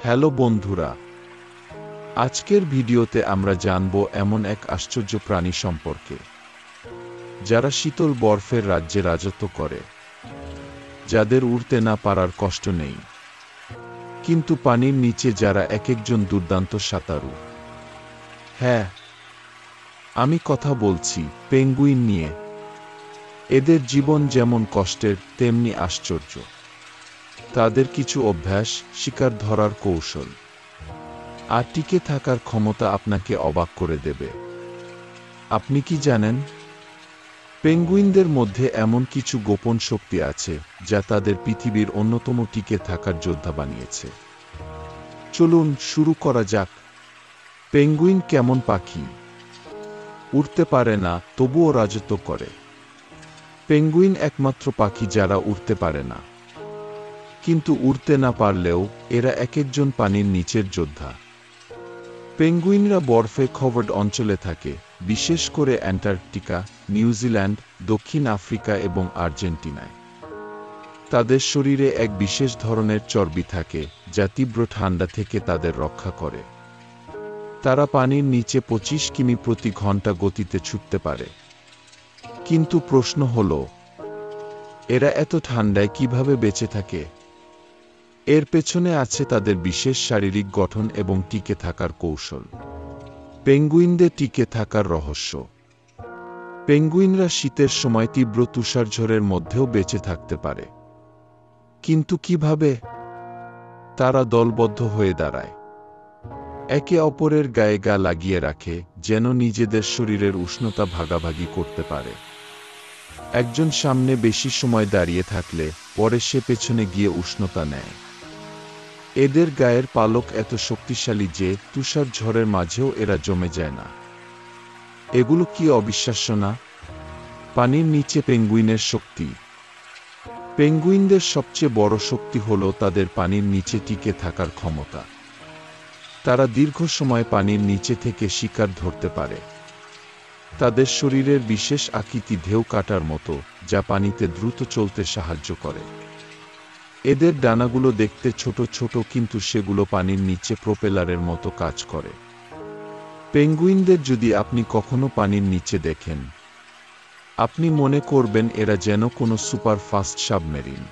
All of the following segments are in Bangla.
হ্যালো বন্ধুরা, আজকের ভিডিওতে আমরা জানব এমন এক আশ্চর্য প্রাণী সম্পর্কে যারা শীতল বরফের রাজ্যে রাজত্ব করে, যাদের উড়তে না পারার কষ্ট নেই, কিন্তু পানির নিচে যারা একজন দুর্দান্ত সাঁতারু। হ্যাঁ, আমি কথা বলছি পেঙ্গুইন নিয়ে। এদের জীবন যেমন কষ্টের তেমনি আশ্চর্য। তাদের কিছু অভ্যাস, শিকার ধরার কৌশল আর টিকে থাকার ক্ষমতা আপনাকে অবাক করে দেবে। আপনি কি জানেন, পেঙ্গুইনদের মধ্যে এমন কিছু গোপন শক্তি আছে যা তাদের পৃথিবীর অন্যতম টিকে থাকার যোদ্ধা বানিয়েছে? চলুন শুরু করা যাক। পেঙ্গুইন কেমন পাখি? উড়তে পারে না, তবুও রাজত্ব করে। পেঙ্গুইন একমাত্র পাখি যারা উড়তে পারে না, কিন্তু উড়তে না পারলেও এরা একজন পানির নিচের যোদ্ধা। পেঙ্গুইনরা বরফে কভার্ড অঞ্চলে থাকে, বিশেষ করে অ্যান্টার্কটিকা, নিউজিল্যান্ড, দক্ষিণ আফ্রিকা এবং আর্জেন্টিনায়। তাদের শরীরে এক বিশেষ ধরনের চর্বি থাকে যা তীব্র ঠান্ডা থেকে তাদের রক্ষা করে। তারা পানির নিচে 25 কিমি প্রতি ঘন্টা গতিতে ছুটতে পারে। কিন্তু প্রশ্ন হল, এরা এত ঠান্ডায় কিভাবে বেঁচে থাকে? এর পেছনে আছে তাদের বিশেষ শারীরিক গঠন এবং টিকে থাকার কৌশল। পেঙ্গুইনদের টিকে থাকার রহস্য। পেঙ্গুইনরা শীতের সময় তীব্র তুষারঝড়ের মধ্যেও বেঁচে থাকতে পারে। কিন্তু কিভাবে? তারা দলবদ্ধ হয়ে দাঁড়ায়, একে অপরের গায়ে গা লাগিয়ে রাখে, যেন নিজেদের শরীরের উষ্ণতা ভাগাভাগি করতে পারে। একজন সামনে বেশি সময় দাঁড়িয়ে থাকলে পরে সে পেছনে গিয়ে উষ্ণতা নেয়। এদের গায়ের পালক এত শক্তিশালী যে তুষার ঝড়ের মাঝেও এরা জমে যায় না। এগুলো কি অবিশ্বাস্য না? পানির নিচে পেঙ্গুইনের শক্তি। পেঙ্গুইনদের সবচেয়ে বড় শক্তি হল তাদের পানির নিচে টিকে থাকার ক্ষমতা। তারা দীর্ঘ সময় পানির নিচে থেকে শিকার ধরতে পারে। তাদের শরীরের বিশেষ আকৃতি ঢেউ কাটার মতো, যা পানিতে দ্রুত চলতে সাহায্য করে। এদের ডানাগুলো দেখতে ছোট ছোট, কিন্তু সেগুলো পানির নিচে প্রপেলারের মতো কাজ করে। পেঙ্গুইনদের যদি আপনি কখনো পানির নিচে দেখেন, আপনি মনে করবেন এরা যেন কোনো সুপার ফাস্ট সাবমেরিন।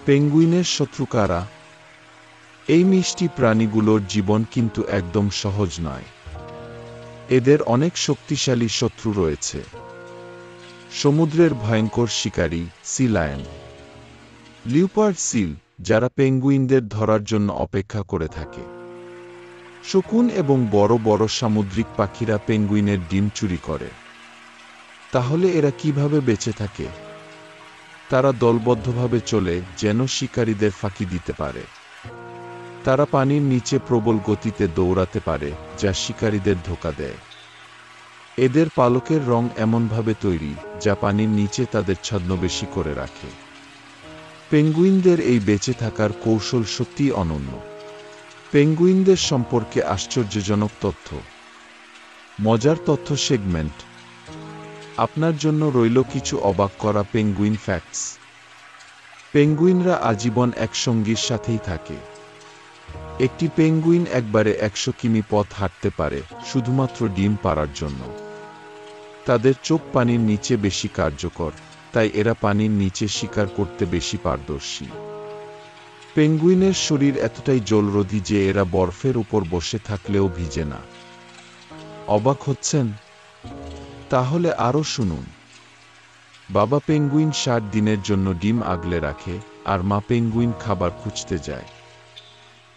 পেঙ্গুইনের শত্রু কারা? এই মিষ্টি প্রাণীগুলোর জীবন কিন্তু একদম সহজ নয়। এদের অনেক শক্তিশালী শত্রু রয়েছে। সমুদ্রের ভয়ঙ্কর শিকারী সি লায়ন, লিওপার্ড সিল, যারা পেঙ্গুইনদের ধরার জন্য অপেক্ষা করে থাকে। শকুন এবং বড় বড় সামুদ্রিক পাখিরা পেঙ্গুইনের ডিম চুরি করে। তাহলে এরা কিভাবে বেঁচে থাকে? তারা দলবদ্ধভাবে চলে, যেন শিকারীদের ফাঁকি দিতে পারে। তারা পানির নিচে প্রবল গতিতে দৌড়াতে পারে, যা শিকারীদের ধোঁকা দেয়। এদের পালকের রং এমনভাবে তৈরি যা পানির নিচে তাদের ছদ্মবেশী করে রাখে। পেঙ্গুইনদের এই বেঁচে থাকার কৌশল সত্যিই অনন্য। পেঙ্গুইনদের সম্পর্কে আশ্চর্যজনক তথ্য। মজার তথ্য সেগমেন্ট। আপনার জন্য রইল কিছু অবাক করা পেঙ্গুইন ফ্যাক্টস। পেঙ্গুইনরা আজীবন এক সঙ্গীর সাথেই থাকে। একটি পেঙ্গুইন একবারে 100 কিমি পথ হাঁটতে পারে, শুধুমাত্র ডিম পাড়ার জন্য। তাদের চোখ পানির নিচে বেশি কার্যকর, তাই এরা পানির নিচে শিকার করতে বেশি পারদর্শী। পেঙ্গুইনের শরীর এতটাই জলরোধী যে এরা বরফের উপর বসে থাকলেও ভিজে না। অবাক হচ্ছেন? তাহলে আরও শুনুন। বাবা পেঙ্গুইন 60 দিনের জন্য ডিম আগলে রাখে, আর মা পেঙ্গুইন খাবার খুঁজতে যায়।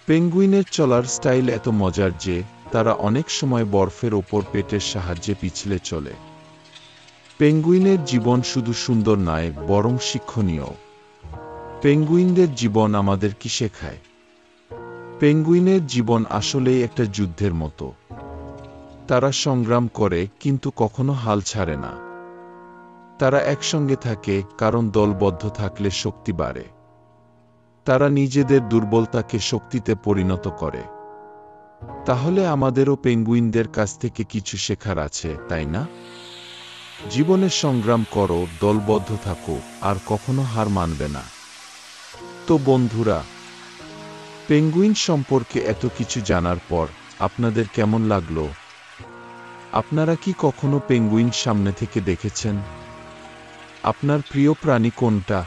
পেঙ্গুইনের চলার স্টাইল এত মজার যে তারা অনেক সময় বরফের ওপর পেটের সাহায্যে পিছলে চলে। পেঙ্গুইনের জীবন শুধু সুন্দর নয়, বরং শিক্ষণীয়। পেঙ্গুইনদের জীবন আমাদের কি শেখায়? পেঙ্গুইনের জীবন আসলেই একটা যুদ্ধের মতো। তারা সংগ্রাম করে, কিন্তু কখনো হাল ছাড়ে না। তারা একসঙ্গে থাকে, কারণ দলবদ্ধ থাকলে শক্তি বাড়ে। তারা নিজেদের দুর্বলতাকে শক্তিতে পরিণত করে। তাহলে আমাদেরও পেঙ্গুইনদের কাছ থেকে কিছু শেখার আছে, তাই না? জীবনে সংগ্রাম করো, দলবদ্ধ থাকো, আর কখনো হার মানবে না। তো বন্ধুরা, পেঙ্গুইন সম্পর্কে এত কিছু জানার পর আপনাদের কেমন লাগলো? আপনারা কি কখনো পেঙ্গুইন সামনে থেকে দেখেছেন? আপনার প্রিয় প্রাণী কোনটা?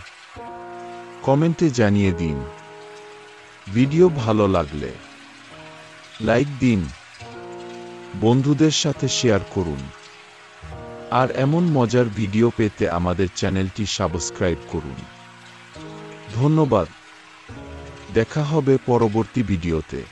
কমেন্টে জানিয়ে দিন। ভিডিও ভালো লাগলে লাইক দিন, বন্ধুদের সাথে শেয়ার করুন, আর এমন মজার ভিডিও পেতে আমাদের চ্যানেলটি সাবস্ক্রাইব করুন। ধন্যবাদ। দেখা হবে পরবর্তী ভিডিওতে।